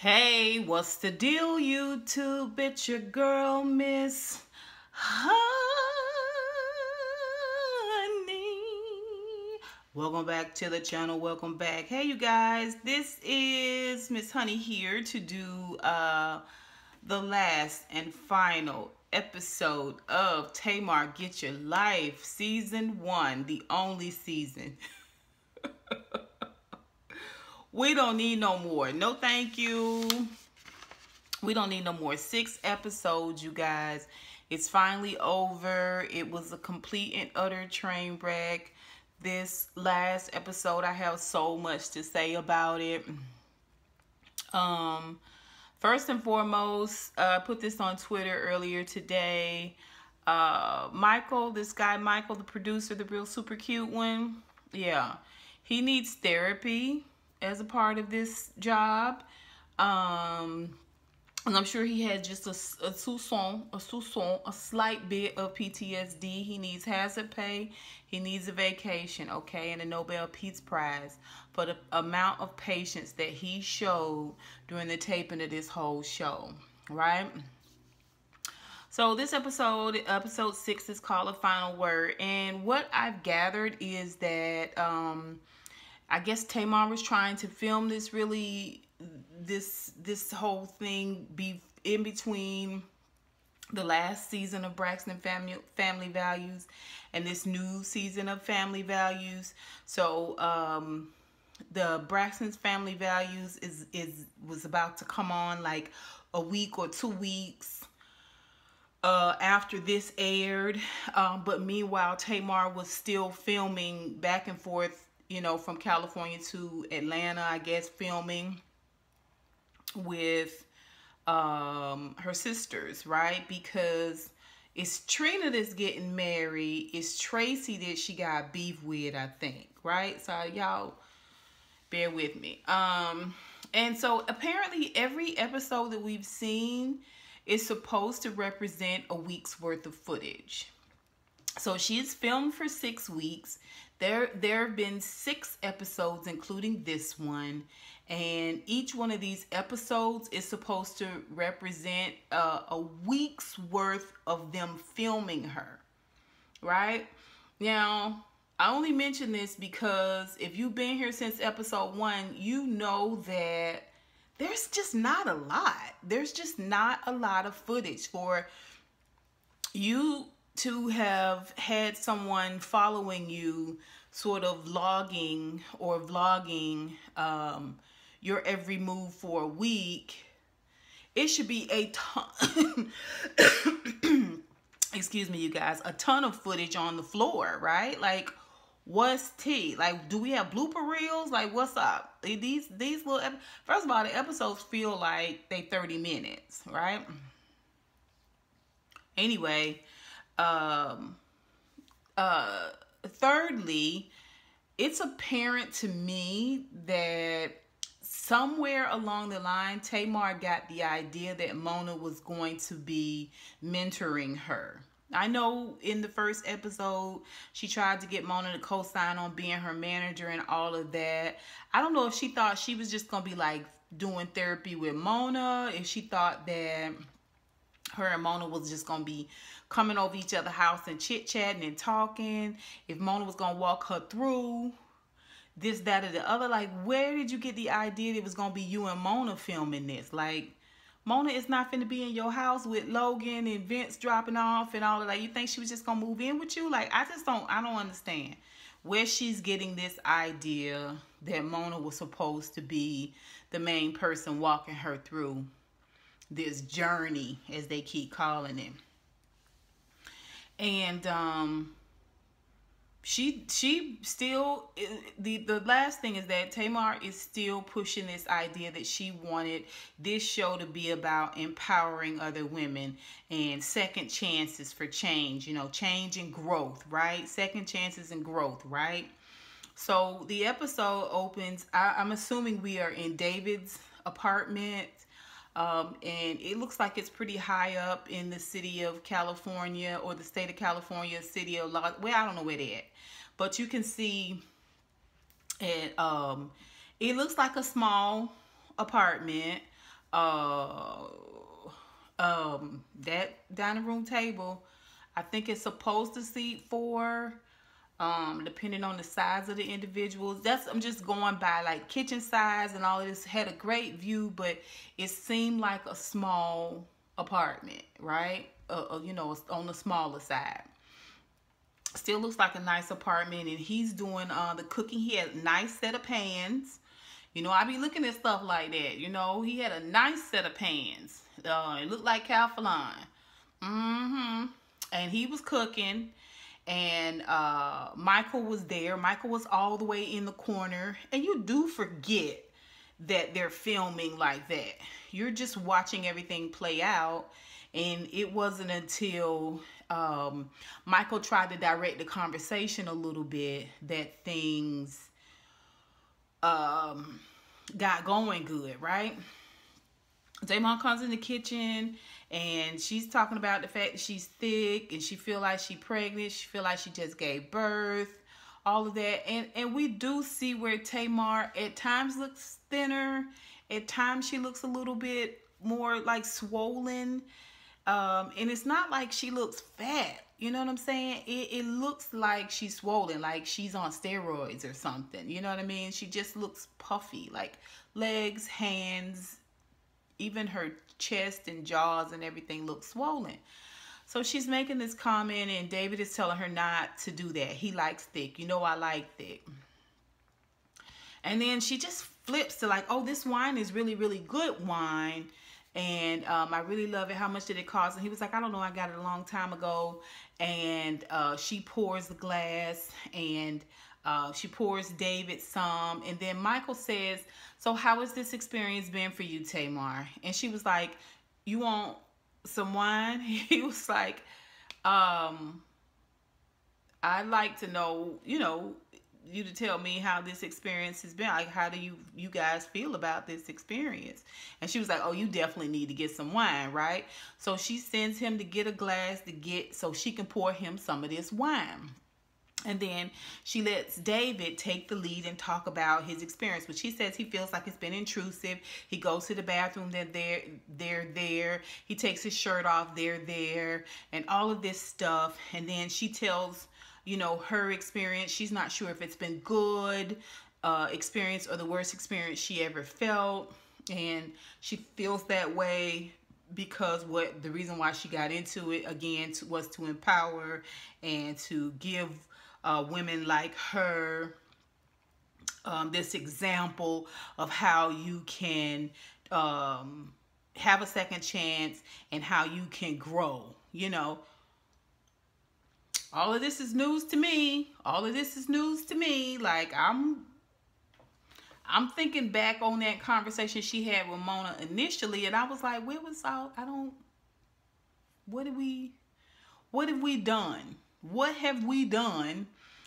Hey, what's the deal, YouTube? It's your girl, Miss Honey. Welcome back to the channel. Welcome back. Hey, you guys. This is Miss Honey here to do the last and final episode of Tamar Get Your Life, Season 1, the only season. We don't need no more. No, thank you. We don't need no more. 6 episodes, you guys. It's finally over. It was a complete and utter train wreck. This last episode, I have so much to say about it. First and foremost, I put this on Twitter earlier today. Michael, this guy Michael, the producer, the real super cute one. Yeah, he needs therapy as a part of this job. And I'm sure he had just a slight bit of PTSD. He needs hazard pay. He needs a vacation, okay, and a Nobel Peace Prize for the amount of patience that he showed during the taping of this whole show, right? So this episode 6, is called A Final Word. And what I've gathered is that I guess Tamar was trying to film this this whole thing be in between the last season of Braxton Family Values and this new season of Family Values. So the Braxton's Family Values was about to come on like a week or 2 weeks after this aired, but meanwhile Tamar was still filming back and forth, you know, from California to Atlanta, I guess, filming with her sisters, right? Because it's Trina that's getting married. It's Tracy that she got beef with, I think, right? So y'all bear with me. And so apparently every episode that we've seen is supposed to represent a week's worth of footage. So she's filmed for 6 weeks. There have been 6 episodes, including this one. And each one of these episodes is supposed to represent a week's worth of them filming her, right? Now, I only mention this because if you've been here since episode 1, you know that there's just not a lot. There's just not a lot of footage for you to have had someone following you, sort of logging or vlogging your every move for a week. It should be a ton, excuse me, you guys, a ton of footage on the floor, right? Like, what's tea? Like, do we have blooper reels? Like, what's up? These little, first of all, the episodes feel like they 30 minutes, right? Anyway, thirdly, it's apparent to me that somewhere along the line, Tamar got the idea that Mona was going to be mentoring her. I know in the first episode, she tried to get Mona to co-sign on being her manager and all of that. I don't know if she thought she was just going to be like doing therapy with Mona, if she thought that her and Mona was just going to be coming over each other's house and chit-chatting and talking, if Mona was going to walk her through this, that, or the other. Like, where did you get the idea that it was going to be you and Mona filming this? Like, Mona is not finna be in your house with Logan and Vince dropping off and all of that. You think she was just going to move in with you? Like, I don't understand where she's getting this idea that Mona was supposed to be the main person walking her through this journey, as they keep calling it. And she still, the last thing is that Tamar is still pushing this idea that she wanted this show to be about empowering other women and second chances for change, you know, change and growth, right? Second chances and growth, right? So the episode opens, I'm assuming we are in David's apartment. And it looks like it's pretty high up in the city of California, or the state of California, city of well, I don't know where they're at, but you can see it. It looks like a small apartment. uh that dining room table, I think it's supposed to seat four, depending on the size of the individuals. I'm just going by like kitchen size and all of this. Had a great view, but it seemed like a small apartment, right? You know, on the smaller side. Still looks like a nice apartment, and he's doing the cooking. He had a nice set of pans. You know, I be looking at stuff like that. You know, he had a nice set of pans. It looked like Calphalon. And he was cooking, and Michael was there. Michael was all the way in the corner, and you do forget that they're filming like that. You're just watching everything play out, and it wasn't until Michael tried to direct the conversation a little bit that things got going good, right? Tamar comes in the kitchen, and she's talking about the fact that she's thick, and she feel like she's pregnant. She feel like she just gave birth, all of that. And we do see where Tamar at times looks thinner. At times she looks a little bit more like swollen. And it's not like she looks fat. You know what I'm saying? It looks like she's swollen, like she's on steroids or something. You know what I mean? She just looks puffy, like legs, hands, even her chest and jaws and everything looks swollen. So she's making this comment, and David is telling her not to do that. He likes thick. You know, I like thick. And then she just flips to like, oh, this wine is really, really good wine. And I really love it. How much did it cost? And he was like, I don't know. I got it a long time ago. And she pours the glass, and she pours David some. And then Michael says, so how has this experience been for you, Tamar? And she was like, you want some wine? He was like, I'd like to know, you know, you to tell me how this experience has been. Like, how do you guys feel about this experience? And she was like, oh, you definitely need to get some wine, right? So she sends him to get a glass so she can pour him some of this wine. And then she lets David take the lead and talk about his experience, which he says he feels like it's been intrusive. He goes to the bathroom, they're there. He takes his shirt off, they're there, and all of this stuff. And then she tells, you know, her experience. She's not sure if it's been good experience or the worst experience she ever felt. And she feels that way because the reason why she got into it, again, was to empower and to give women like her this example of how you can have a second chance and how you can grow, you know. All of this is news to me. All of this is news to me. Like, I'm thinking back on that conversation she had with Mona initially, and I was like, where was all, what have we done? What have we done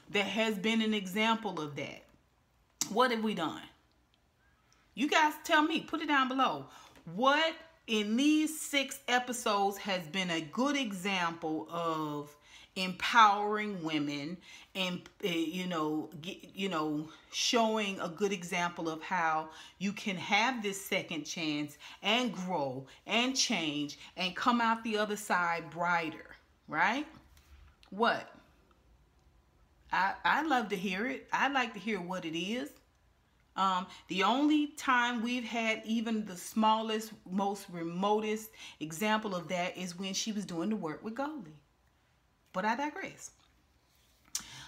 that has been an example of that? What have we done? You guys tell me, put it down below. What in these 6 episodes has been a good example of empowering women and showing a good example of how you can have this second chance and grow and change and come out the other side brighter, right? What? I'd love to hear it. I'd like to hear what it is. The only time we've had even the smallest, most remotest example of that is when she was doing the work with Goldie. But I digress.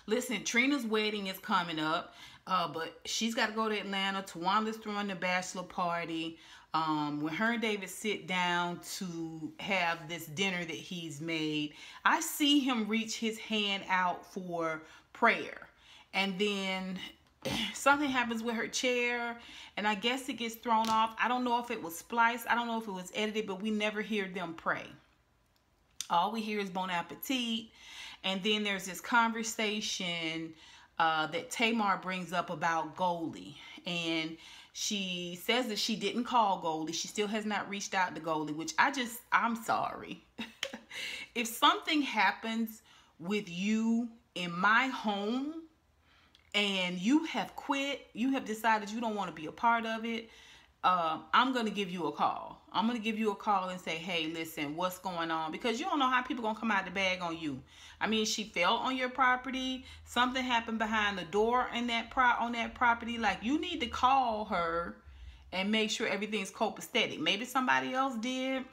Listen, Trina's wedding is coming up, but she's got to go to Atlanta. Tawanda's throwing the bachelor party. When her and David sit down to have this dinner that he's made, I see him reach his hand out for prayer. And then something happens with her chair, and I guess it gets thrown off. I don't know if it was spliced. I don't know if it was edited, but we never hear them pray. All we hear is bon appetit. And then there's this conversation that Tamar brings up about Goldie. And she says that she didn't call Goldie. She still has not reached out to Goldie, which I'm sorry. If something happens with you in my home and you have quit, you have decided you don't want to be a part of it, I'm going to give you a call. I'm going to give you a call and say, hey, listen, what's going on? Because you don't know how people going to come out the bag on you. I mean, she fell on your property. Something happened behind the door in on that property. Like, you need to call her and make sure everything's copacetic. Maybe somebody else did.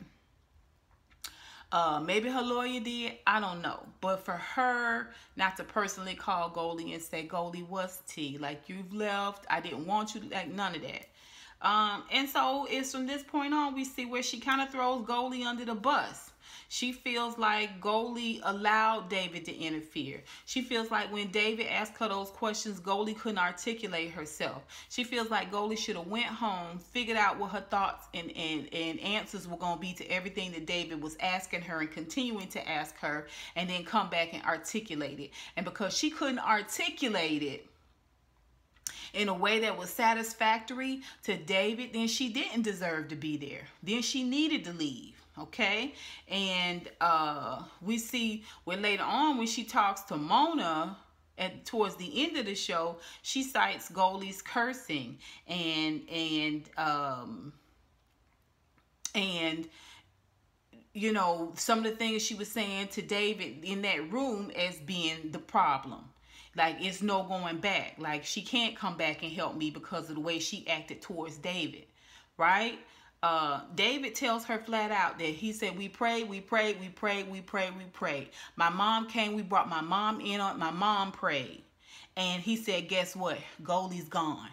Maybe her lawyer did. I don't know. But for her not to personally call Goldie and say, Goldie, what's tea? Like, you've left. I didn't want you to, like, none of that. And so it's from this point on, we see where she kind of throws Goldie under the bus. She feels like Goldie allowed David to interfere. She feels like when David asked her those questions, Goldie couldn't articulate herself. She feels like Goldie should have went home, figured out what her thoughts and answers were going to be to everything that David was asking her and continuing to ask her, and then come back and articulate it. And because she couldn't articulate it in a way that was satisfactory to David, then she didn't deserve to be there. Then she needed to leave. Okay, and we see where later on when she talks to Mona towards the end of the show, she cites Goldie's cursing and you know, some of the things she was saying to David in that room as being the problem. Like, it's no going back. Like, she can't come back and help me because of the way she acted towards David, right? David tells her flat out that he said, we prayed. My mom came, we brought my mom in on, my mom prayed. And he said, guess what? Goldie's gone.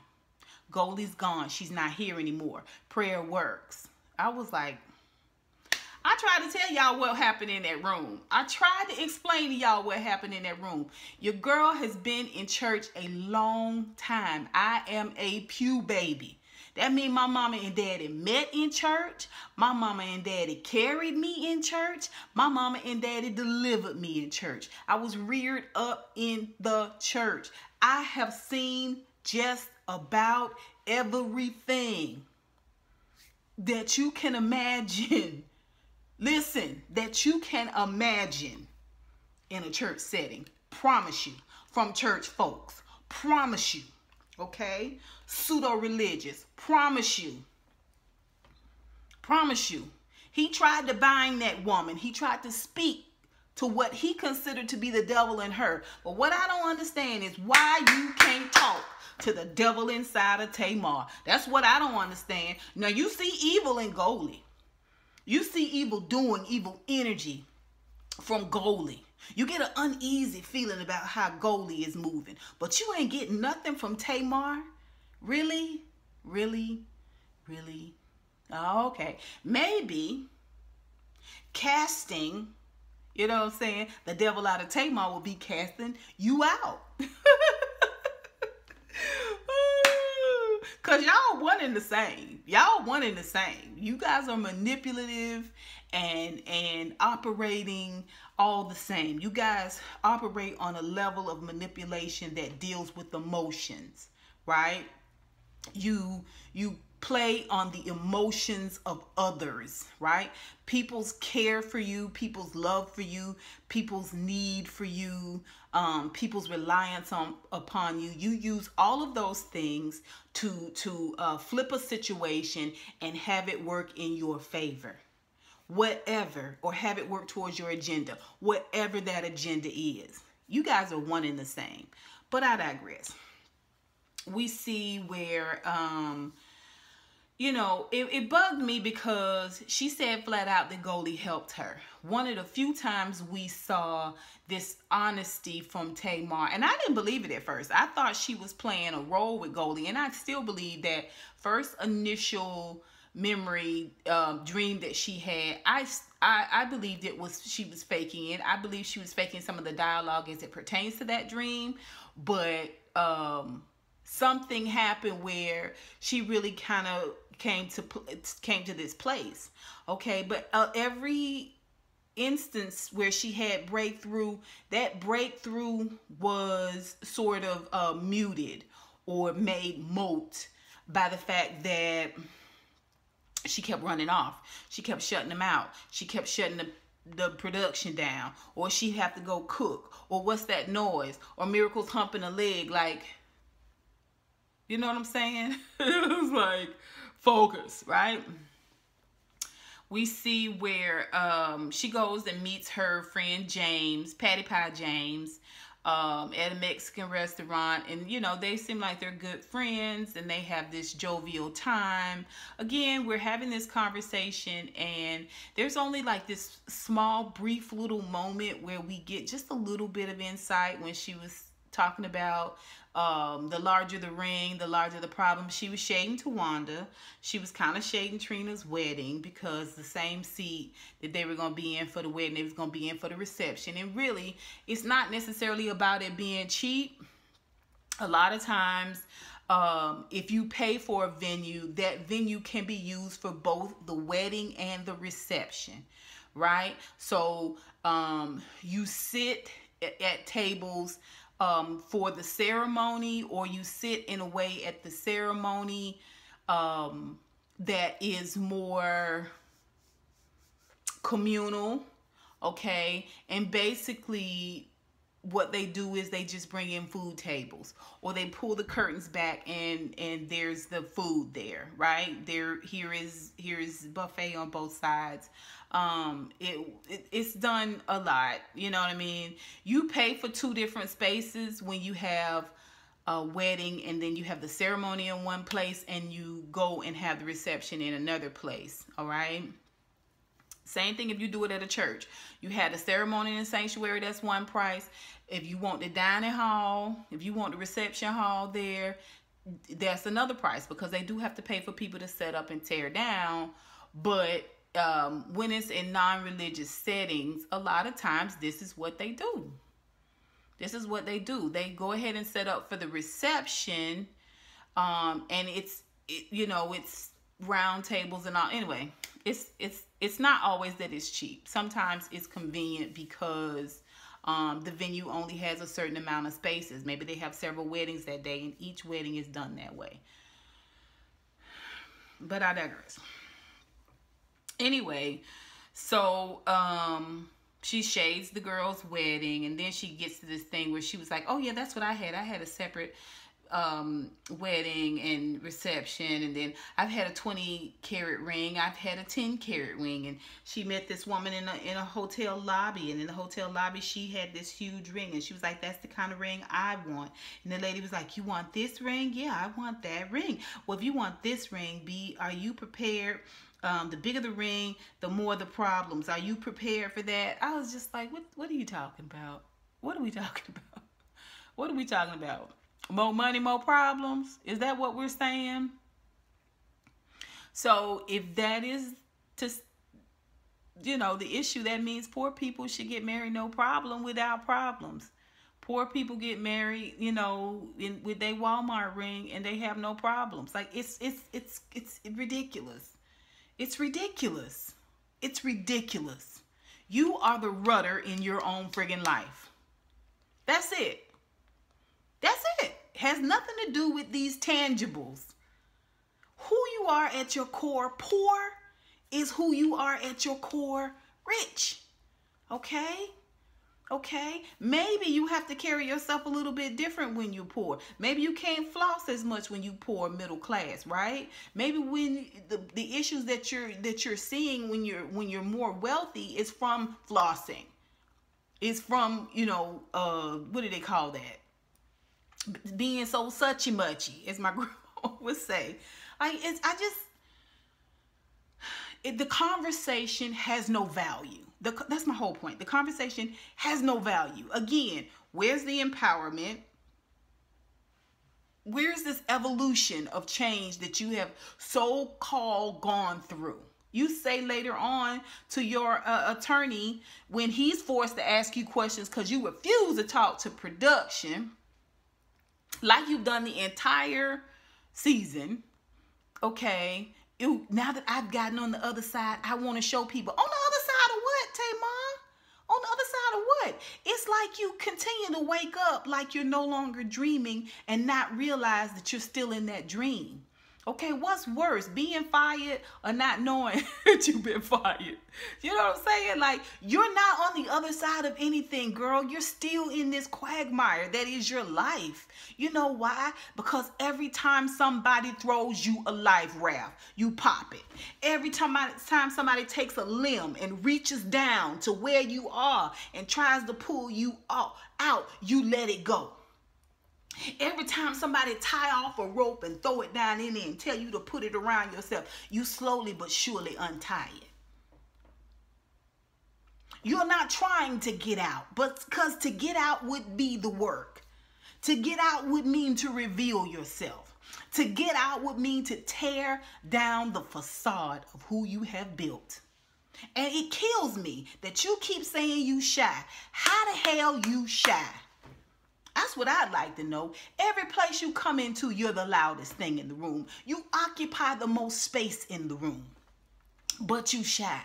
Goldie's gone. She's not here anymore. Prayer works. I was like, I tried to tell y'all what happened in that room. I tried to explain to y'all what happened in that room. Your girl has been in church a long time. I am a pew baby. That means my mama and daddy met in church. My mama and daddy carried me in church. My mama and daddy delivered me in church. I was reared up in the church. I have seen just about everything that you can imagine. Listen, that you can imagine in a church setting. Promise you. From church folks. Promise you. Okay? Pseudo-religious. Promise you. Promise you. He tried to bind that woman. He tried to speak to what he considered to be the devil in her. But what I don't understand is why you can't talk to the devil inside of Tamar. That's what I don't understand. Now, you see evil in Goldie. You see evil doing, evil energy from Goldie. You get an uneasy feeling about how Goldie is moving. But you ain't getting nothing from Tamar? Really? Really? Really? Oh, okay. Maybe casting, you know what I'm saying, the devil out of Tamar will be casting you out. Because y'all one and the same. Y'all one and the same. You guys are manipulative and operating all the same. You guys operate on a level of manipulation that deals with emotions, right? You play on the emotions of others, right? People's care for you, people's love for you, people's need for you, people's reliance upon you. You use all of those things to flip a situation and have it work in your favor. Whatever, or have it work towards your agenda, whatever that agenda is. You guys are one and the same. But I digress. We see where, you know, it bugged me because she said flat out that Goldie helped her. One of the few times we saw this honesty from Tamar. And I didn't believe it at first. I thought she was playing a role with Goldie. And I still believe that first initial memory, dream that she had, I believed she was faking it. I believe she was faking some of the dialogue as it pertains to that dream. But something happened where she really kind of came to this place. Okay, but every instance where she had breakthrough, that breakthrough was sort of muted or made moot by the fact that she kept running off. She kept shutting them out. She kept shutting the production down. Or she'd have to go cook. Or what's that noise? Or Miracle's humping a leg. Like, you know what I'm saying? It was like, focus, right? We see where she goes and meets her friend James, Patty Pie James, at a Mexican restaurant. And, you know, they seem like they're good friends and they have this jovial time. Again, we're having this conversation and there's only like this small, brief little moment where we get just a little bit of insight when she was talking about the larger the ring, the larger the problem. She was shading Tawanda. She was kind of shading Trina's wedding because the same seat that they were going to be in for the wedding, they was going to be in for the reception. And really, it's not necessarily about it being cheap. A lot of times, if you pay for a venue, that venue can be used for both the wedding and the reception, right? So you sit at tables for the ceremony, or you sit in a way at the ceremony that is more communal, okay? And basically what they do is they just bring in food tables, or they pull the curtains back and there's the food there, right? Here is buffet on both sides. It's done a lot, you know what I mean? You pay for two different spaces when you have a wedding, and then you have the ceremony in one place and you go and have the reception in another place, all right? Same thing if you do it at a church. You had the ceremony in the sanctuary, that's one price. If you want the dining hall, if you want the reception hall there, that's another price, because they do have to pay for people to set up and tear down. But when it's in non-religious settings, a lot of times this is what they do. This is what they do. They go ahead and set up for the reception, and it's round tables and all. Anyway, it's not always that it's cheap. Sometimes it's convenient because the venue only has a certain amount of spaces. Maybe they have several weddings that day, and each wedding is done that way. But I digress. Anyway, so she shades the girl's wedding, and then she gets to this thing where she was like, oh yeah, that's what I had. I had a separate wedding and reception, and then I've had a 20-carat ring, I've had a 10-carat ring. And she met this woman in a hotel lobby, and in the hotel lobby she had this huge ring, and she was like, that's the kind of ring I want. And the lady was like, you want this ring? Yeah, I want that ring. Well, if you want this ring, are you prepared? The bigger the ring, the more the problems. Are you prepared for that? I was just like, what are you talking about? What are we talking about? What are we talking about? More money, more problems? Is that what we're saying? So if that is the issue, that means poor people should get married no problem, without problems. Poor people get married, with their Walmart ring, and they have no problems. Like it's ridiculous. It's ridiculous. It's ridiculous. You are the rudder in your own friggin' life. That's it. That's it. Has nothing to do with these tangibles. Who you are at your core poor is who you are at your core rich. Okay? Okay? Maybe you have to carry yourself a little bit different when you're poor. Maybe you can't floss as much when you poor, middle class, right? Maybe when the issues that you're seeing when you're more wealthy is from flossing. It's from, what do they call that? Being so suchy muchy, as my grandma would say. The conversation has no value. That's my whole point. The conversation has no value. Again, where's the empowerment? Where's this evolution of change that you have so-called gone through? You say later on to your attorney, when he's forced to ask you questions because you refuse to talk to production, like you've done the entire season, okay, now that I've gotten on the other side, I want to show people. On the other side of what, Tamar? On the other side of what? It's like you continue to wake up like you're no longer dreaming and not realize that you're still in that dream. Okay, what's worse, being fired or not knowing that you've been fired? You know what I'm saying? Like, you're not on the other side of anything, girl. You're still in this quagmire that is your life. You know why? Because every time somebody throws you a life raft, you pop it. Every time somebody takes a limb and reaches down to where you are and tries to pull you out, you let it go. Every time somebody tie off a rope and throw it down in there and tell you to put it around yourself, you slowly but surely untie it. You're not trying to get out, but because to get out would be the work. To get out would mean to reveal yourself. To get out would mean to tear down the facade of who you have built. And it kills me that you keep saying you shy. How the hell you shy? That's what I'd like to know. Every place you come into, you're the loudest thing in the room. You occupy the most space in the room. But you shy.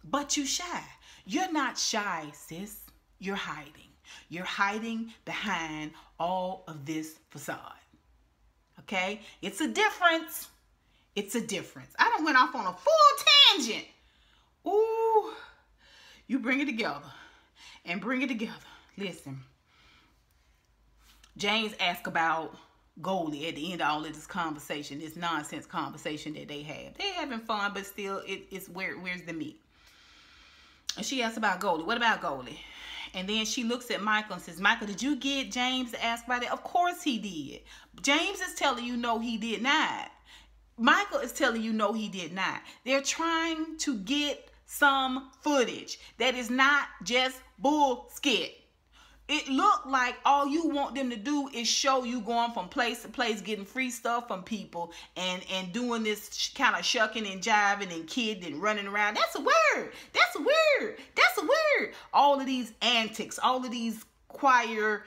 But you shy. You're not shy, sis. You're hiding. You're hiding behind all of this facade. Okay? It's a difference. It's a difference. I done went off on a full tangent. Ooh. You bring it together. And bring it together. Listen. James asked about Goldie at the end of all of this conversation, this nonsense conversation that they have. They're having fun, but still, it's where's the meat? And she asked about Goldie. What about Goldie? And then she looks at Michael and says, Michael, did you get James to ask about it? Of course he did. James is telling you no, he did not. Michael is telling you no, he did not. They're trying to get some footage that is not just bullshit. It looked like all you want them to do is show you going from place to place, getting free stuff from people and doing this kind of shucking and jiving and kidding and running around. That's a word. That's a word. That's a word. All of these antics, all of these choir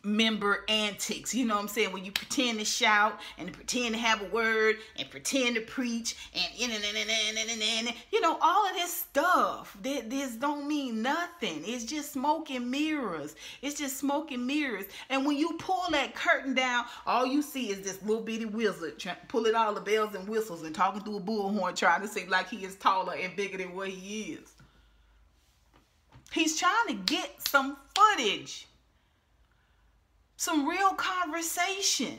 member antics, you know what I'm saying, when you pretend to shout and pretend to have a word and pretend to preach and you know, all of this stuff. This don't mean nothing. It's just smoke and mirrors. It's just smoke and mirrors. And when you pull that curtain down, all you see is this little bitty wizard pulling all the bells and whistles and talking through a bullhorn, trying to seem like he is taller and bigger than what he is. He's trying to get some footage. Some real conversation.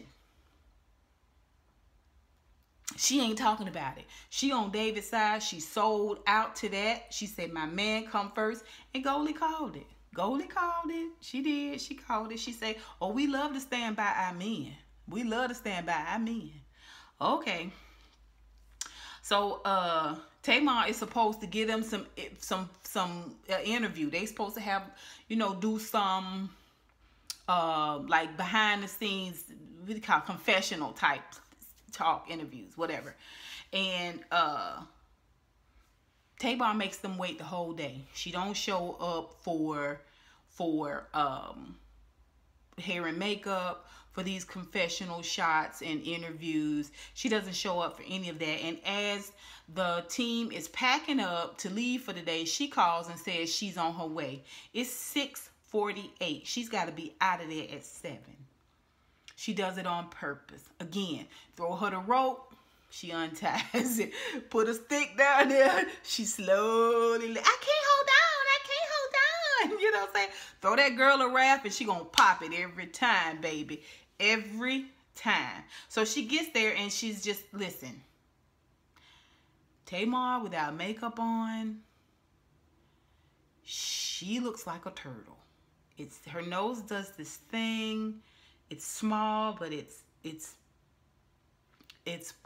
She ain't talking about it. She on David's side. She sold out to that. She said, my man come first. And Goldie called it. Goldie called it. She did. She called it. She said, oh, we love to stand by our men. We love to stand by our men. Okay. So, Tamar is supposed to give them some interview. They supposed to have, you know, do some like behind the scenes, what do you call it, confessional type talk interviews, whatever. And Tamar makes them wait the whole day. She don't show up for hair and makeup, for these confessional shots and interviews. She doesn't show up for any of that. And as the team is packing up to leave for the day, she calls and says she's on her way. It's 6:48. She's got to be out of there at 7. She does it on purpose. Again, throw her the rope. She unties it. Put a stick down there. She slowly, I can't hold on. I can't hold on. You know what I'm saying? Throw that girl a raft and she gonna pop it every time, baby. Every time. So she gets there and she's just, listen. Tamar without makeup on, she looks like a turtle. Her nose does this thing. It's small, but it's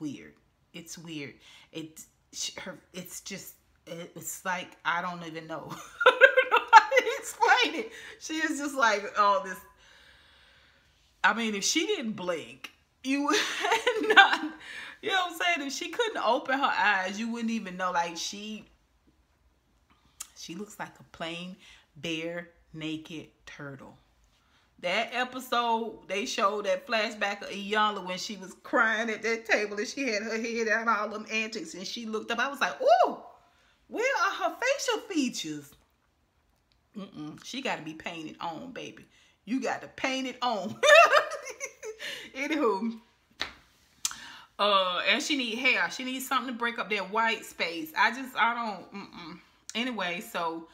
weird. It's weird. It's like, I don't even know. I don't know how to explain it. She is just like, oh, this. I mean, if she didn't blink, you would not, you know what I'm saying? If she couldn't open her eyes, you wouldn't even know. Like, she looks like a plain, bare, naked turtle. That episode, they showed that flashback of Iyanla when she was crying at that table and she had her head out, all them antics, and she looked up. I was like, ooh, where are her facial features? She got to be painted on, baby. You got to paint it on. Anywho, And she need hair. She needs something to break up that white space. I don't. Anyway, so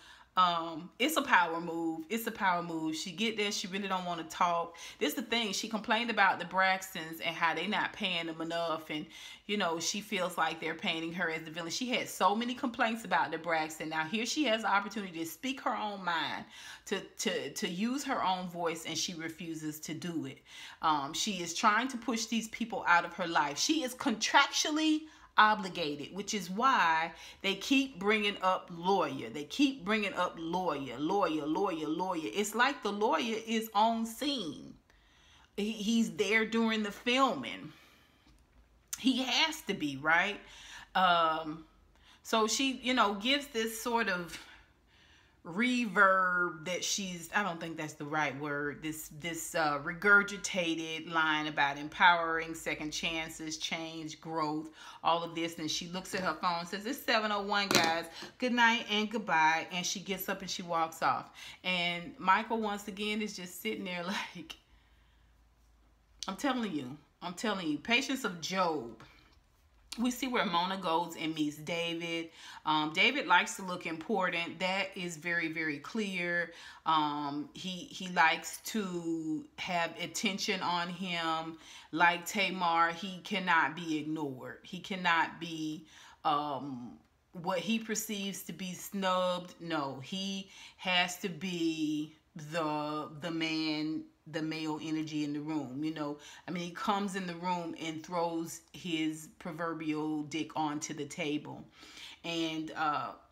it's a power move. It's a power move. She get there. She really don't want to talk. This is the thing. She complained about the Braxtons and how they not paying them enough, and you know she feels like they're painting her as the villain. She had so many complaints about the Braxton. Now here she has the opportunity to speak her own mind, to use her own voice, and she refuses to do it. She is trying to push these people out of her life. She is contractually obligated, which is why they keep bringing up lawyer. They keep bringing up lawyer. It's like the lawyer is on scene. He's there during the filming. He has to be, right? So she, you know, gives this sort of reverb that I don't think that's the right word, this regurgitated line about empowering, second chances, change, growth, all of this. And she looks at her phone and says, it's 7:01, guys, good night and goodbye. And she gets up and she walks off. And Michael once again is just sitting there like, I'm telling you, patience of Job. We see where Mona goes and meets David. David likes to look important. That is very, very clear. He likes to have attention on him. Like Tamar, he cannot be ignored. He cannot be what he perceives to be snubbed. No, he has to be the man, the male energy in the room. You know, I mean, he comes in the room and throws his proverbial dick onto the table. And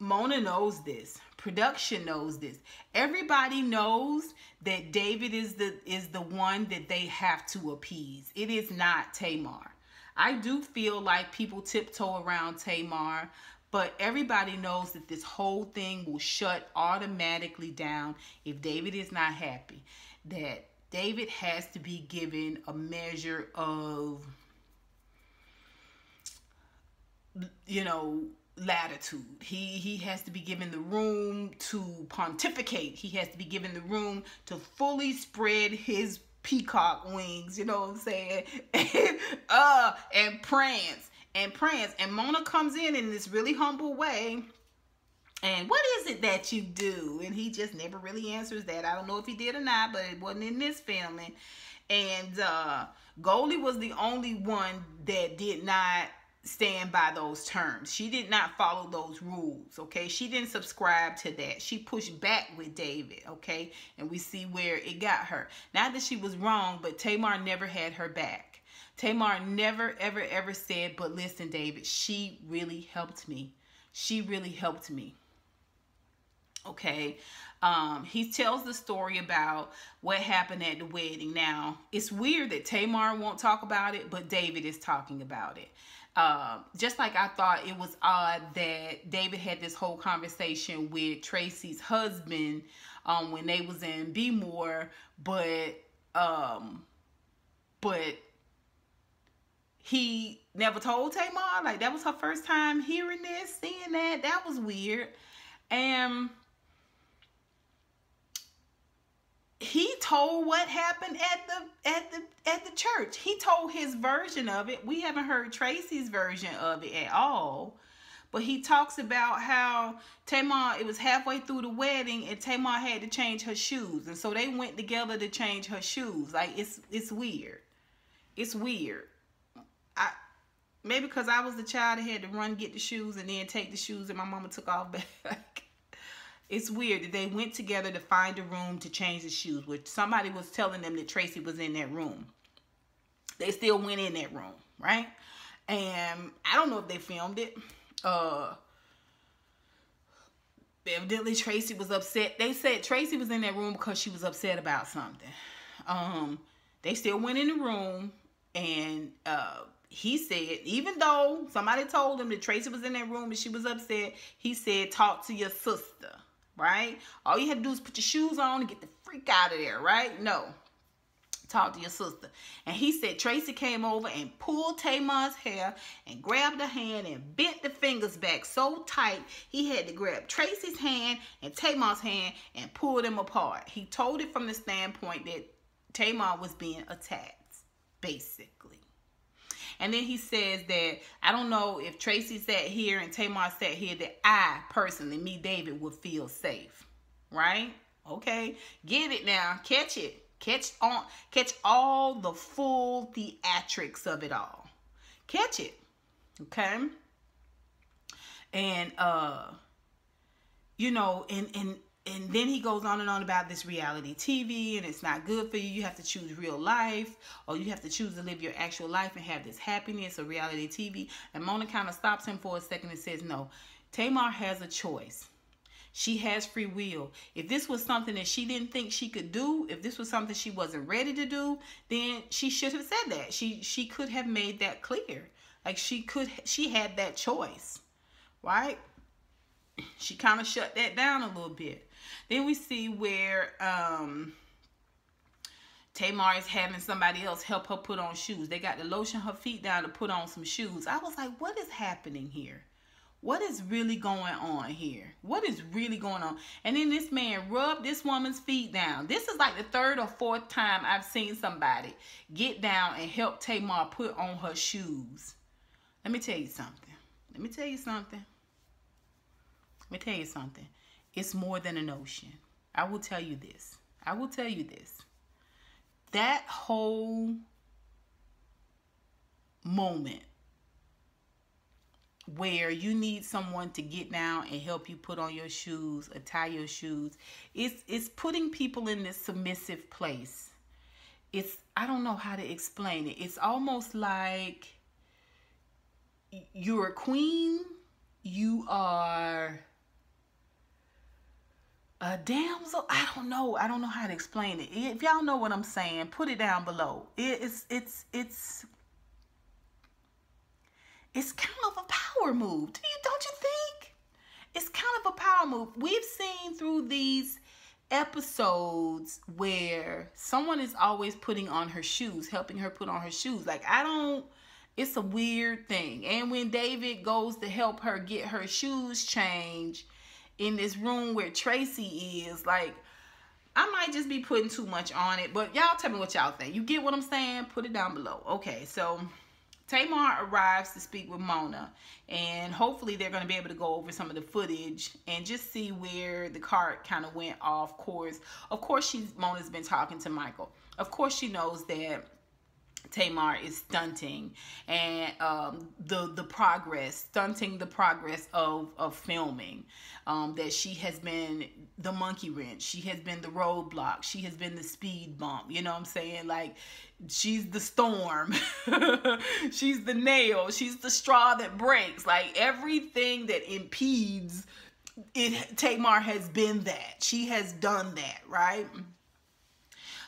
Mona knows this. Production knows this. Everybody knows that David is the one that they have to appease. It is not Tamar. I do feel like people tiptoe around Tamar, but everybody knows that this whole thing will shut automatically down if David is not happy. That David has to be given a measure of, you know, latitude. He has to be given the room to pontificate. He has to be given the room to fully spread his peacock wings, you know what I'm saying? And prance. And Mona comes in this really humble way. And what is it that you do? And he just never really answers that. I don't know if he did or not, but it wasn't in this filming. And Goldie was the only one that did not stand by those terms. She did not follow those rules, okay? She didn't subscribe to that. She pushed back with David, okay? And we see where it got her. Not that she was wrong, but Tamar never had her back. Tamar never, ever, ever said, but listen, David, she really helped me. She really helped me. Okay. He tells the story about what happened at the wedding. Now, it's weird that Tamar won't talk about it, but David is talking about it. Just like I thought it was odd that David had this whole conversation with Tracy's husband when they was in Be More, but he never told Tamar. Like, that was her first time hearing this, seeing that. That was weird. And he told what happened at the church. He told his version of it. We haven't heard Tracy's version of it at all. But he talks about how Tamar, it was halfway through the wedding and Tamar had to change her shoes. And so they went together to change her shoes. Like, it's weird. It's weird. Maybe because I was the child that had to run, get the shoes, and then take the shoes that my mama took off back. It's weird that they went together to find a room to change the shoes, which somebody was telling them that Tracy was in that room. They still went in that room, right? And I don't know if they filmed it. Evidently Tracy was upset. They said Tracy was in that room because she was upset about something. They still went in the room, and he said, even though somebody told him that Tracy was in that room and she was upset, he said, talk to your sister, right? All you had to do is put your shoes on and get the freak out of there, right? No. Talk to your sister. And he said Tracy came over and pulled Tamar's hair and grabbed her hand and bent the fingers back so tight he had to grab Tracy's hand and Tamar's hand and pull them apart. He told it from the standpoint that Tamar was being attacked, basically. And then he says that, I don't know if Tracy sat here and Tamar sat here, that I personally, me, David, would feel safe. Right? Okay. Get it now. Catch it. Catch all the full theatrics of it all. Catch it. Okay. And you know, and then he goes on and on about this reality TV, and it's not good for you. You have to choose real life, or you have to choose to live your actual life and have this happiness or reality TV. And Mona kind of stops him for a second and says, no, Tamar has a choice. She has free will. If this was something that she didn't think she could do, if this was something she wasn't ready to do, then she should have said that. She could have made that clear. Like she had that choice, right? She kind of shut that down a little bit. Then we see where Tamar is having somebody else help her put on shoes. They got to lotion her feet down to put on some shoes. I was like, what is happening here? What is really going on here? What is really going on? And then this man rubbed this woman's feet down. This is like the third or fourth time I've seen somebody get down and help Tamar put on her shoes. Let me tell you something. Let me tell you something. Let me tell you something. It's more than an ocean. I will tell you this. I will tell you this. That whole moment where you need someone to get down and help you put on your shoes or tie your shoes, it's putting people in this submissive place. I don't know how to explain it. It's almost like you're a queen, you are a damsel. I don't know how to explain it. If y'all know what I'm saying, put it down below. It's kind of a power move. Don't you think? It's kind of a power move. We've seen through these episodes where someone is always putting on her shoes, helping her put on her shoes. Like, it's a weird thing. And when David goes to help her get her shoes changed in this room where Tracy is, like, I might just be putting too much on it, but y'all tell me what y'all think. You get what I'm saying? Put it down below. Okay, so Tamar arrives to speak with Mona, and hopefully they're going to be able to go over some of the footage and just see where the cart kind of went off course. Of course, Mona's been talking to Michael. Of course, she knows that Tamar is stunting and stunting the progress of filming. That she has been the monkey wrench, she has been the roadblock, she has been the speed bump. You know what I'm saying? Like, she's the storm, she's the nail, she's the straw that breaks. Like, everything that impedes it, Tamar has been that. She has done that, right?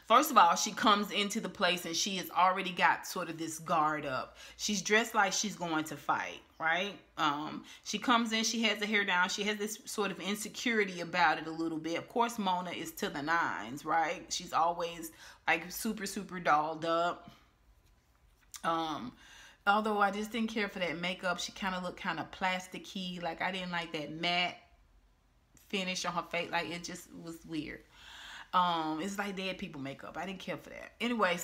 First of all, she comes into the place and she has already got sort of this guard up. She's dressed like she's going to fight, right? She comes in, she has the hair down. She has this sort of insecurity about it a little bit. Of course, Mona is to the nines, right? She's always like super, super dolled up. Although I just didn't care for that makeup. She kind of looked kind of plasticky. Like, I didn't like that matte finish on her face. Like, it just was weird. It's like dead people makeup. I didn't care for that. Anyway,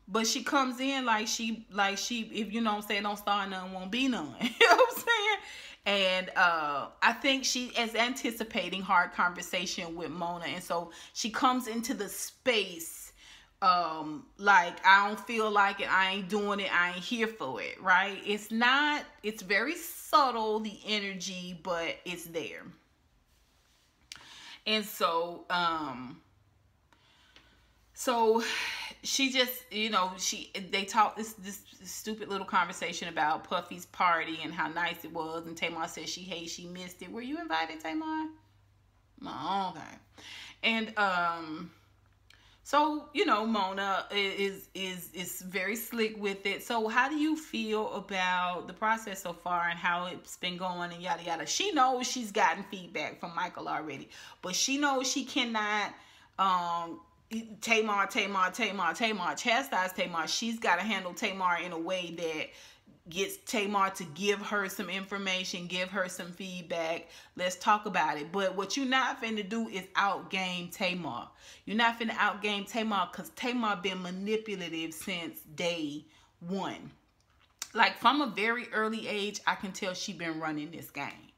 but she comes in like she, if you know what I'm saying, don't start none, won't be none. You know what I'm saying? And I think she is anticipating hard conversation with Mona, and so she comes into the space like, I don't feel like it, I ain't doing it, I ain't here for it, right? It's very subtle, the energy, but it's there. And so she just, you know, they talk this stupid little conversation about Puffy's party and how nice it was, and Tamar says she missed it. Were you invited, Tamar? Oh, okay. And so, you know, Mona is very slick with it. So how do you feel about the process so far and how it's been going and yada yada? She knows she's gotten feedback from Michael already, but she knows she cannot Tamar chastise Tamar. She's got to handle Tamar in a way that gets Tamar to give her some information, give her some feedback. Let's talk about it. But what you're not finna do is outgame Tamar. You're not finna outgame Tamar because Tamar been manipulative since day one. Like from a very early age, I can tell she been running this game.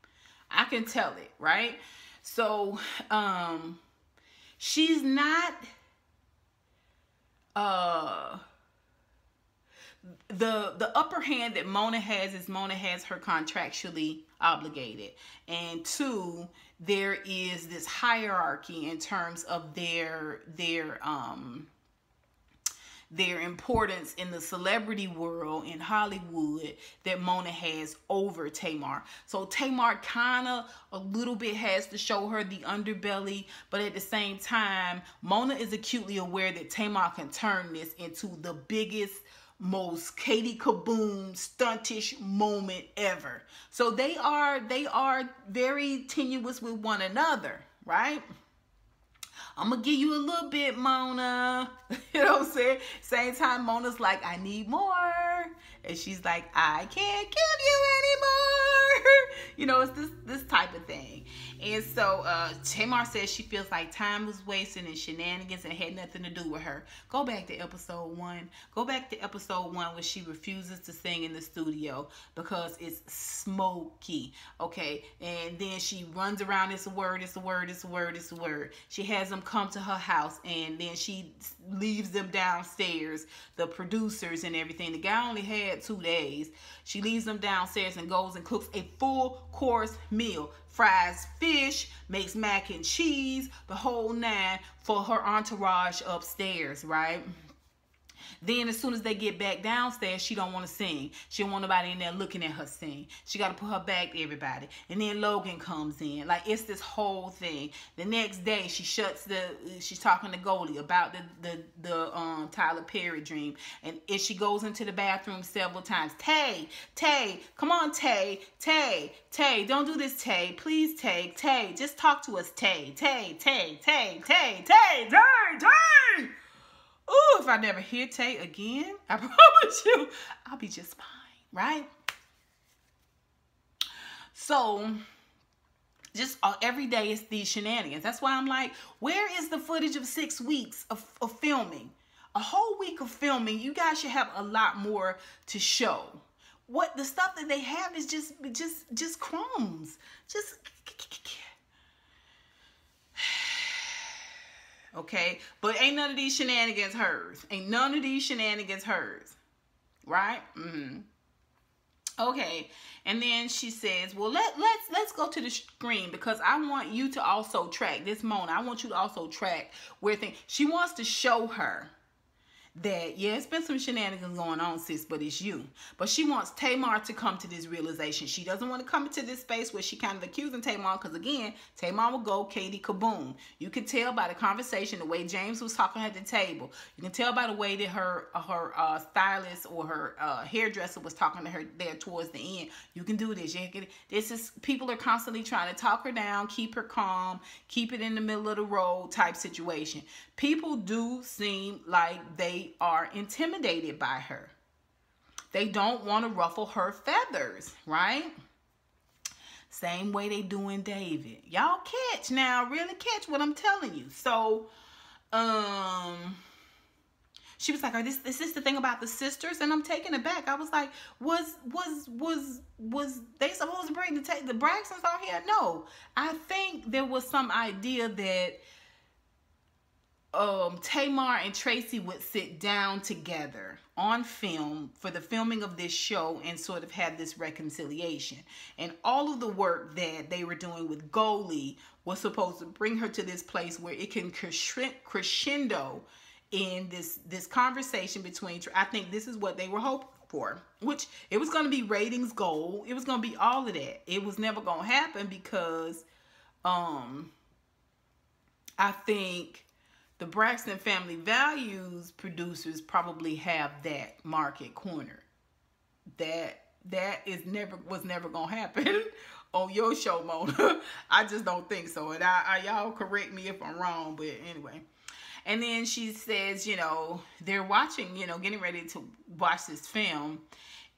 I can tell it, right? So, she's not, the upper hand that Mona has is Mona has her contractually obligated. And two, there is this hierarchy in terms of their importance in the celebrity world in Hollywood that Mona has over Tamar. So Tamar kind of a little bit has to show her the underbelly, but at the same time, Mona is acutely aware that Tamar can turn this into the biggest, most Katie Kaboom stuntish moment ever. So they are very tenuous with one another, right? I'm going to give you a little bit, Mona. You know what I'm saying? Same time, Mona's like, I need more. And she's like, I can't give you any more. You know, it's this type of thing. And so Tamar says she feels like time was wasted and shenanigans and had nothing to do with her. Go back to episode 1. Go back to episode 1 where she refuses to sing in the studio because it's smoky. Okay. And then she runs around, it's a word, it's a word, it's a word, it's a word. She has them come to her house and then she leaves them downstairs, the producers and everything. The guy only had 2 days. She leaves them downstairs and goes and cooks a full course meal. Fries fish, makes mac and cheese, the whole 9 for her entourage upstairs, right? Then as soon as they get back downstairs, she don't want to sing. She don't want nobody in there looking at her sing. She got to put her back to everybody. And then Logan comes in. Like, it's this whole thing. The next day, she's talking to Goldie about the Tyler Perry dream. And she goes into the bathroom several times. Tay, come on, Tay, don't do this, Tay. Please, Tay, just talk to us, Tay. Ooh, if I never hear Tay again, I promise you, I'll be just fine, right? So, just every day it's these shenanigans. That's why I'm like, where is the footage of 6 weeks of filming? A whole week of filming, you guys should have a lot more to show. What the stuff that they have is just crumbs. Okay, but ain't none of these shenanigans hers. Ain't none of these shenanigans hers. Right? Okay, and then she says, well, let's go to the screen because I want you to also track this Mona. I want you to also track where things. She wants to show her that, yeah, it's been some shenanigans going on, sis, but it's you. But she wants Tamar to come to this realization. She doesn't want to come into this space where she kind of accusing Tamar because, again, Tamar will go Katie Kaboom. You can tell by the conversation, the way James was talking at the table. You can tell by the way that her stylist or her hairdresser was talking to her there towards the end. You can do this. People are constantly trying to talk her down, keep her calm, keep it in the middle of the road type situation. People do seem like they are intimidated by her. They don't want to ruffle her feathers, right? Same way they doing David. Y'all catch now, really catch what I'm telling you. So, she was like, is this the thing about the sisters? And I'm taken aback. I was like, was they supposed to bring the Braxtons on here? No. I think there was some idea that Tamar and Tracy would sit down together on film for the filming of this show and sort of have this reconciliation. And all of the work that they were doing with Goldie was supposed to bring her to this place where it can crescendo in this conversation between, I think this is what they were hoping for, which it was going to be ratings gold. It was going to be all of that. It was never going to happen because I think the Braxton Family Values producers probably have that market cornered. That was never gonna happen on your show, Mona. I just don't think so. And y'all correct me if I'm wrong, but anyway. And then she says, they're watching, getting ready to watch this film.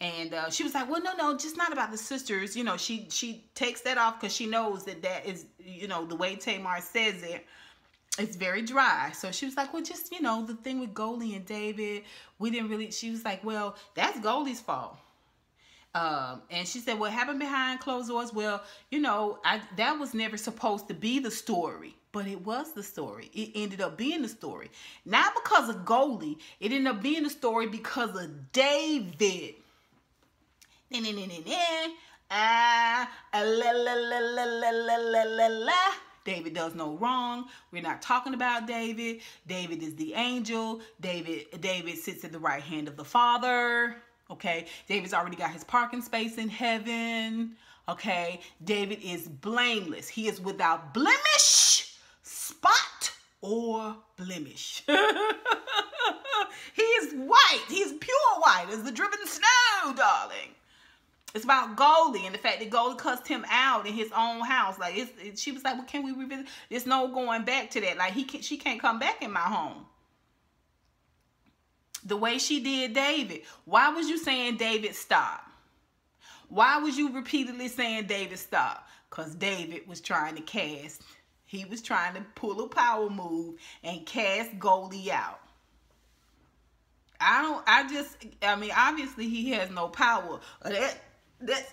And she was like, well, no, just not about the sisters. You know, she takes that off because she knows that is, you know, the way Tamar says it, it's very dry. So she was like, well, just, you know, the thing with Goldie and David, we didn't really, she was like, well, that's Goldie's fault. And she said, what happened behind closed doors? Well, you know, that was never supposed to be the story, but it was the story. It ended up being the story. Not because of Goldie. It ended up being the story because of David. David does no wrong. We're not talking about David. David is the angel. David sits at the right hand of the Father. Okay, David's already got his parking space in heaven. Okay, David is blameless. He is without blemish, spot, or blemish. He is white. He is pure white as the driven snow, darling. It's about Goldie and the fact that Goldie cussed him out in his own house. Like, she was like, well, can we revisit? There's no going back to that. Like, she can't come back in my home. The way she did David. Why was you saying David stop? Why was you repeatedly saying David stop? Because David was trying to cast. He was trying to pull a power move and cast Goldie out. I mean, obviously he has no power. That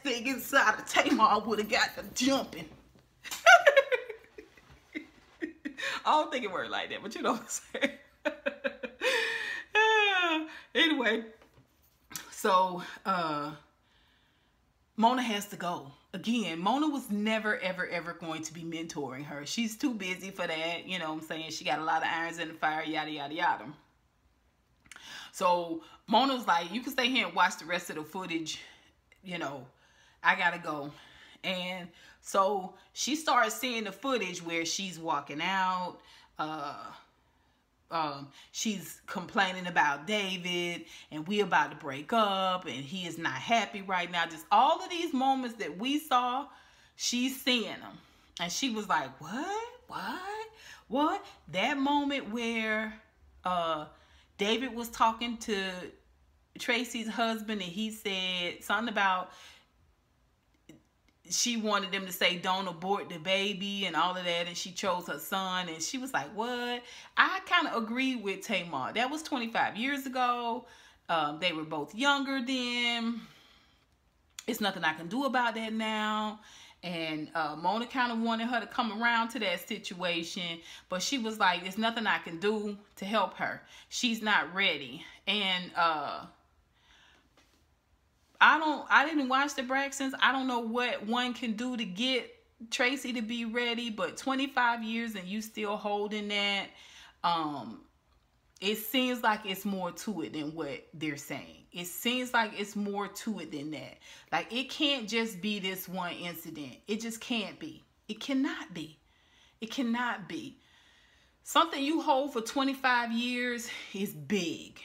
thing inside of Tamar would have got them jumping. I don't think it worked like that, but you know what I'm saying. Anyway, so Mona has to go. Again, Mona was never, ever going to be mentoring her. She's too busy for that. You know what I'm saying? She got a lot of irons in the fire, yada, yada, yada. So Mona was like, you can stay here and watch the rest of the footage. You know, I gotta go. And so she starts seeing the footage where she's walking out. She's complaining about David and we about to break up and he is not happy right now. Just all of these moments that we saw, she's seeing them. And she was like, what? That moment where David was talking to Tracy's husband and he said something about she wanted them to say don't abort the baby and all of that, and she chose her son, and she was like, what? I kind of agree with Tamar. That was 25 years ago. They were both younger then. It's nothing I can do about that now. And Mona kind of wanted her to come around to that situation, but she was like, there's nothing I can do to help her. She's not ready. And I didn't watch the Braxtons. I don't know what one can do to get Tracy to be ready, but 25 years and you still holding that, it seems like it's more to it than what they're saying. It seems like it's more to it than that. Like, it can't just be this one incident. It just can't be. It cannot be. It cannot be. Something you hold for 25 years is big.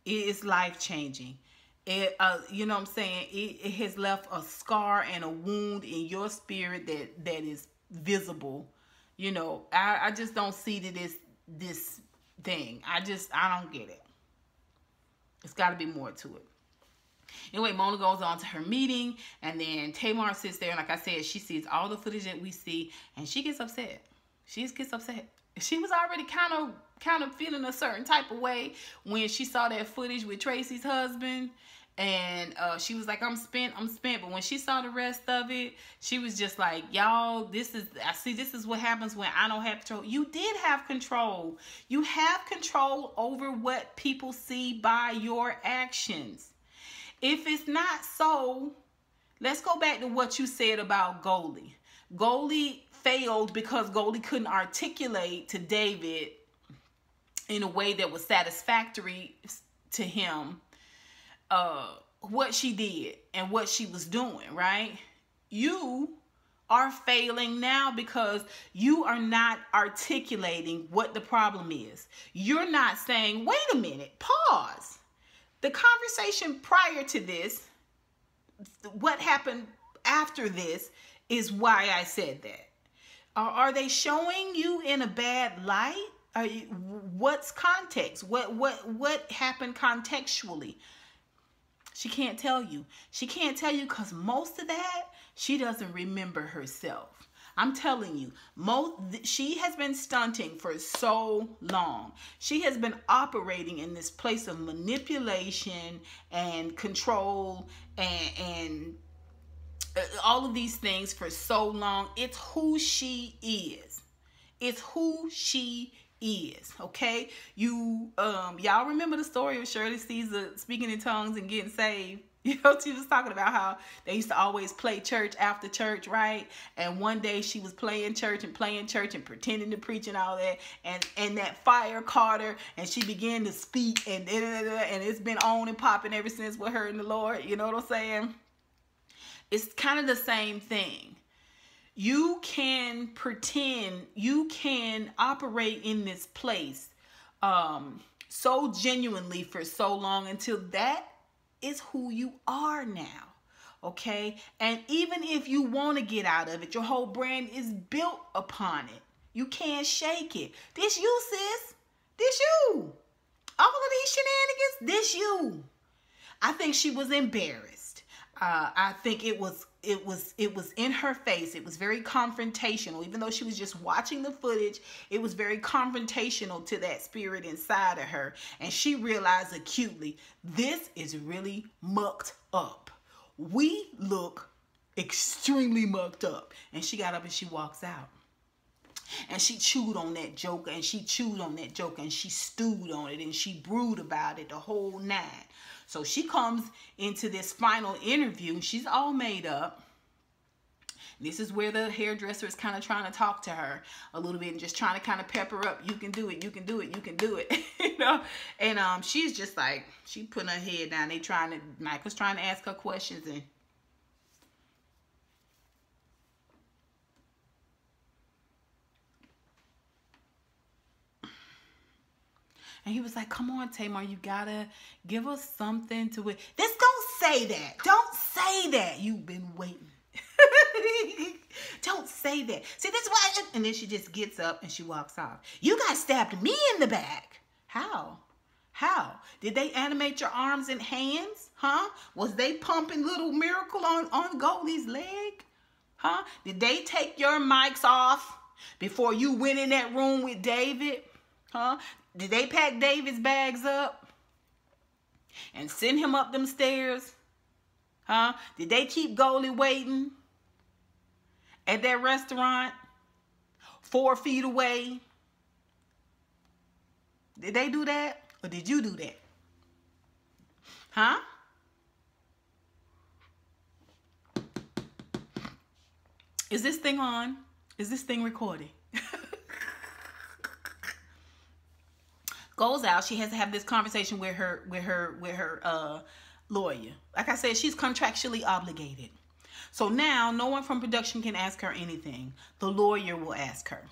It is life-changing. You know what I'm saying? It has left a scar and a wound in your spirit that is visible. You know, I just don't see this thing. I don't get it. It's got to be more to it. Anyway, Mona goes on to her meeting, and then Tamar sits there, and like I said, she sees all the footage that we see, and she gets upset. She just gets upset. She was already kind of feeling a certain type of way when she saw that footage with Tracy's husband. And she was like, I'm spent. But when she saw the rest of it, she was just like, y'all, this is what happens when I don't have control. You did have control. You have control over what people see by your actions. If it's not so, let's go back to what you said about Goldie. Goldie failed because Goldie couldn't articulate to David in a way that was satisfactory to him what she did and what she was doing, right? You are failing now because you are not articulating what the problem is. You're not saying, wait a minute, pause. The conversation prior to this, what happened after this, is why I said that. Are they showing you in a bad light? What's context? What happened contextually? She can't tell you. She can't tell you because most of that, she doesn't remember herself. I'm telling you, she has been stunting for so long. She has been operating in this place of manipulation and control and all of these things for so long. It's who she is. It's who she is. Okay, y'all remember the story of Shirley Caesar speaking in tongues and getting saved? You know, she was talking about how they used to always play church after church, right? And one day she was playing church and pretending to preach and all that, and that fire caught her, and she began to speak, and it's been on and popping ever since with her and the Lord. You know what I'm saying? It's kind of the same thing. You can pretend, you can operate in this place so genuinely for so long until that is who you are now. Okay? And even if you want to get out of it, your whole brand is built upon it. You can't shake it. This you, sis. This you. All of these shenanigans, this you. I think she was embarrassed. I think it was in her face. It was very confrontational. Even though she was just watching the footage, it was very confrontational to that spirit inside of her. And she realized acutely, this is really mucked up. We look extremely mucked up. And she got up and she walks out. And she chewed on that joke, and she chewed on that joke, and she stewed on it, and she brewed about it the whole nine. So she comes into this final interview, and she's all made up. This is where the hairdresser is kind of trying to talk to her a little bit and just trying to kind of pep her up. You can do it. You can do it. You can do it. You know? And she's just like, she putting her head down. Michael's trying to ask her questions, and he was like, come on, Tamar, you gotta give us something to it. Don't say that. Don't say that. You've been waiting. Don't say that. See, that's why. And then she just gets up and she walks off. You guys stabbed me in the back. How? How? Did they animate your arms and hands? Huh? Was they pumping little miracle on Goldie's leg? Huh? Did they take your mics off before you went in that room with David? Huh? Did they pack David's bags up and send him up them stairs? Huh? Did they keep Goldie waiting at that restaurant 4 feet away? Did they do that? Or did you do that? Huh? Is this thing on? Is this thing recording? Goes out. She has to have this conversation with her lawyer. Like I said, she's contractually obligated. So now no one from production can ask her anything. The lawyer will ask her.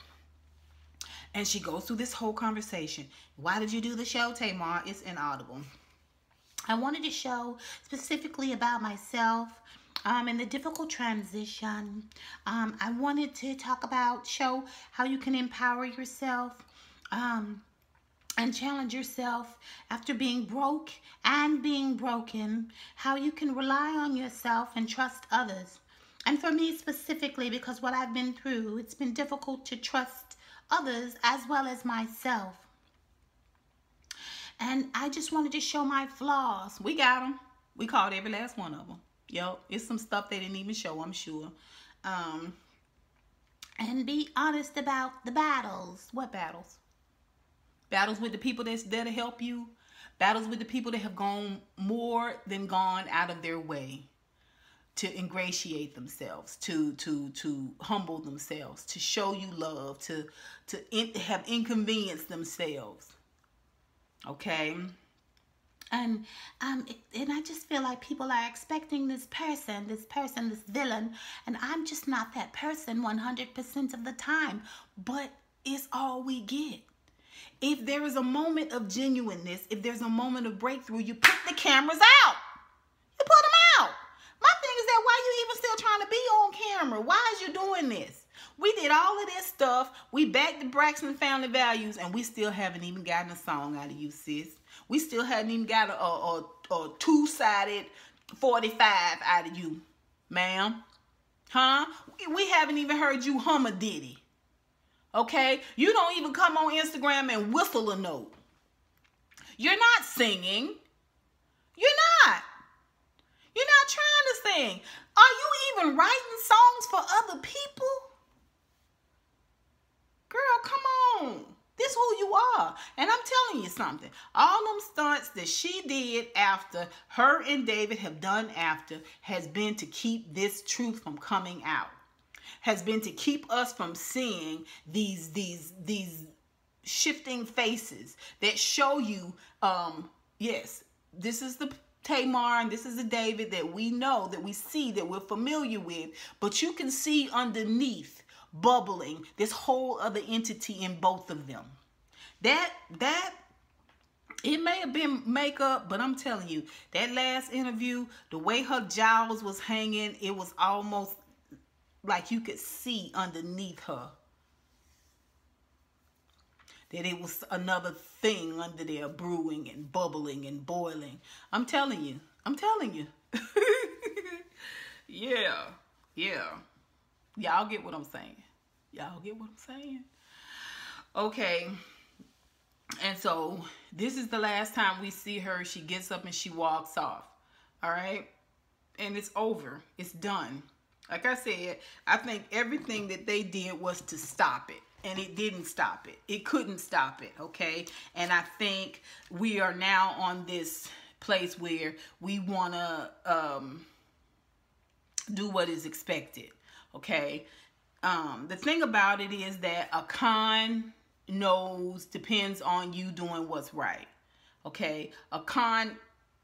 And she goes through this whole conversation. Why did you do the show, Tamar? It's inaudible. I wanted to show specifically about myself and the difficult transition. I wanted to show how you can empower yourself. And challenge yourself after being broke and being broken, how you can rely on yourself and trust others. And for me specifically, because what I've been through, it's been difficult to trust others as well as myself. And I just wanted to show my flaws. We got them. We caught every last one of them. Yo, it's some stuff they didn't even show, I'm sure. And be honest about the battles. What battles? Battles with the people that's there to help you. Battles with the people that have gone out of their way to ingratiate themselves, to humble themselves, to show you love, to have inconvenienced themselves. Okay? And I just feel like people are expecting this person, this villain, and I'm just not that person 100% of the time, but it's all we get. If there is a moment of genuineness, if there's a moment of breakthrough, you put the cameras out. You put them out. My thing is that why you even still trying to be on camera? Why is you doing this? We did all of this stuff. We backed the Braxton family values, and we still haven't even gotten a song out of you, sis. We still haven't even got two-sided 45 out of you, ma'am. Huh? We haven't even heard you hum a ditty. Okay? You don't even come on Instagram and whistle a note. You're not singing. You're not. You're not trying to sing. Are you even writing songs for other people? Girl, come on. This who you are. And I'm telling you something. All them stunts that she did after, her and David have done after, has been to keep this truth from coming out. Has been to keep us from seeing these shifting faces that show you, yes, this is the Tamar and this is the David that we know, that we see, that we're familiar with. But you can see underneath, bubbling, this whole other entity in both of them. That it may have been makeup, but I'm telling you, that last interview, the way her jowls was hanging, it was almost like you could see underneath her that it was another thing under there brewing and bubbling and boiling. I'm telling you. Yeah. Y'all get what I'm saying. Okay. And so this is the last time we see her. She gets up and she walks off. All right. And it's over. It's done. Like I said, I think everything that they did was to stop it. And it didn't stop it. It couldn't stop it. Okay. And I think we are now on this place where we want to do what is expected. Okay. The thing about it is that a con depends on you doing what's right. Okay. A con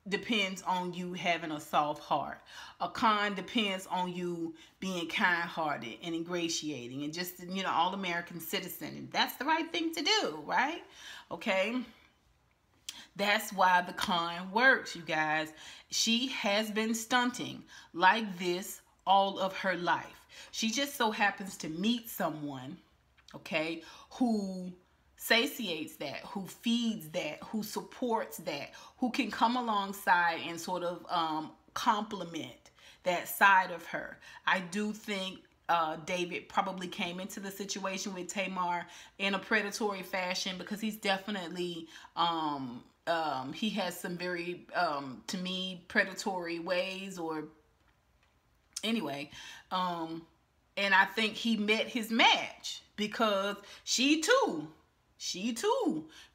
depends on you having a soft heart. A con depends on you being kind-hearted and ingratiating and just, all American citizen. And that's the right thing to do, right? Okay. That's why the con works, you guys. She has been stunting like this all of her life. She just so happens to meet someone, okay, who satiates that, who feeds that, who supports that, who can come alongside and sort of complement that side of her. I do think David probably came into the situation with Tamar in a predatory fashion, because he's definitely he has some very to me predatory ways, or anyway, and I think he met his match, because she too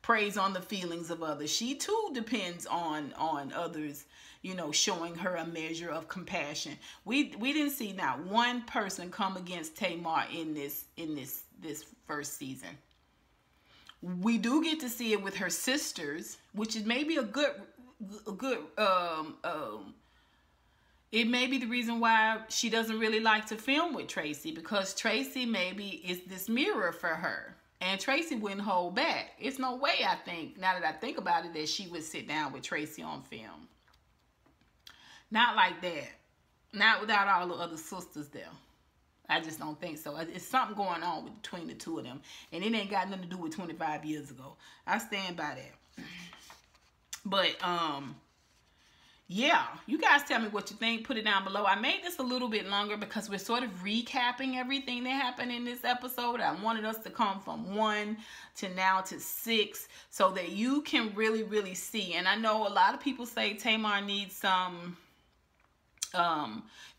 preys on the feelings of others. She too depends on others, showing her a measure of compassion. We didn't see not one person come against Tamar in this first season. We do get to see it with her sisters, which is maybe a good it may be the reason why she doesn't really like to film with Tracy, because Tracy maybe is this mirror for her. And Tracy wouldn't hold back. It's no way, I think, now that I think about it, that she would sit down with Tracy on film. Not like that. Not without all the other sisters there. I just don't think so. It's something going on between the two of them. And it ain't got nothing to do with 25 years ago. I stand by that. But, yeah, you guys tell me what you think. Put it down below. I made this a little bit longer because we're sort of recapping everything that happened in this episode. I wanted us to come from 1 to now to 6 so that you can really, really see. And I know a lot of people say Tamar needs some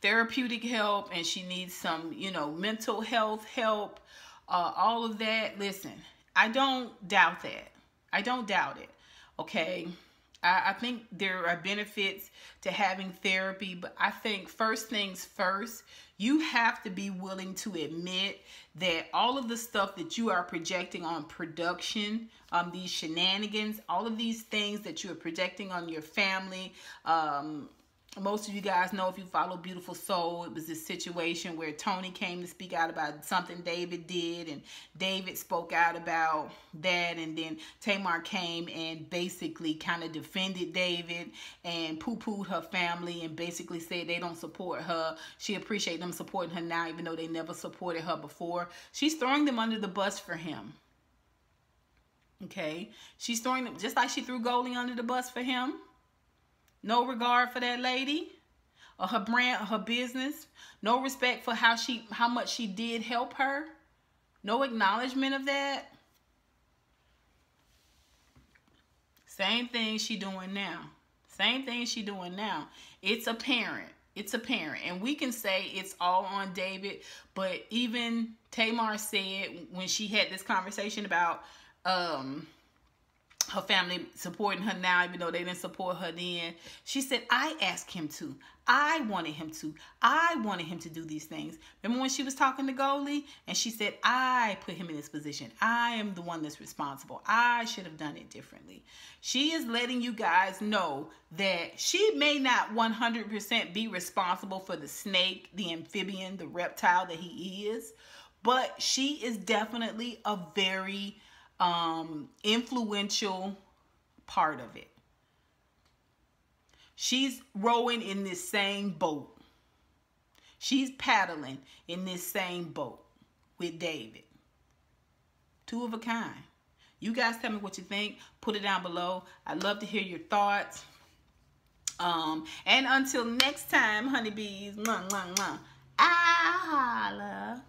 therapeutic help, and she needs some, mental health help, all of that. Listen, I don't doubt that. I don't doubt it. Okay. I think there are benefits to having therapy, but I think first things first, you have to be willing to admit that all of the stuff that you are projecting on production, these shenanigans, all of these things that you are projecting on your family, most of you guys know, if you follow Beautiful Soul, it was this situation where Tony came to speak out about something David did, and David spoke out about that, and then Tamar came and basically kind of defended David and poo-pooed her family and basically said they don't support her. She appreciates them supporting her now, even though they never supported her before. She's throwing them under the bus for him. Okay? She's throwing them, just like she threw Goldie under the bus for him. No regard for that lady or her brand or her business. No respect for how much she did help her. No acknowledgement of that. Same thing she doing now. Same thing she doing now. It's apparent. It's apparent. And we can say it's all on David, but even Tamar said when she had this conversation about her family supporting her now, even though they didn't support her then, she said, I asked him to. I wanted him to. I wanted him to do these things. Remember when she was talking to Goldie and she said, I put him in this position. I am the one that's responsible. I should have done it differently. She is letting you guys know that she may not 100% be responsible for the snake, the amphibian, the reptile that he is, but she is definitely a very influential part of it. She's rowing in this same boat. She's paddling in this same boat with David. Two of a kind. You guys tell me what you think. Put it down below. I'd love to hear your thoughts. And until next time, honeybees, mwah, mwah, mwah, I holla.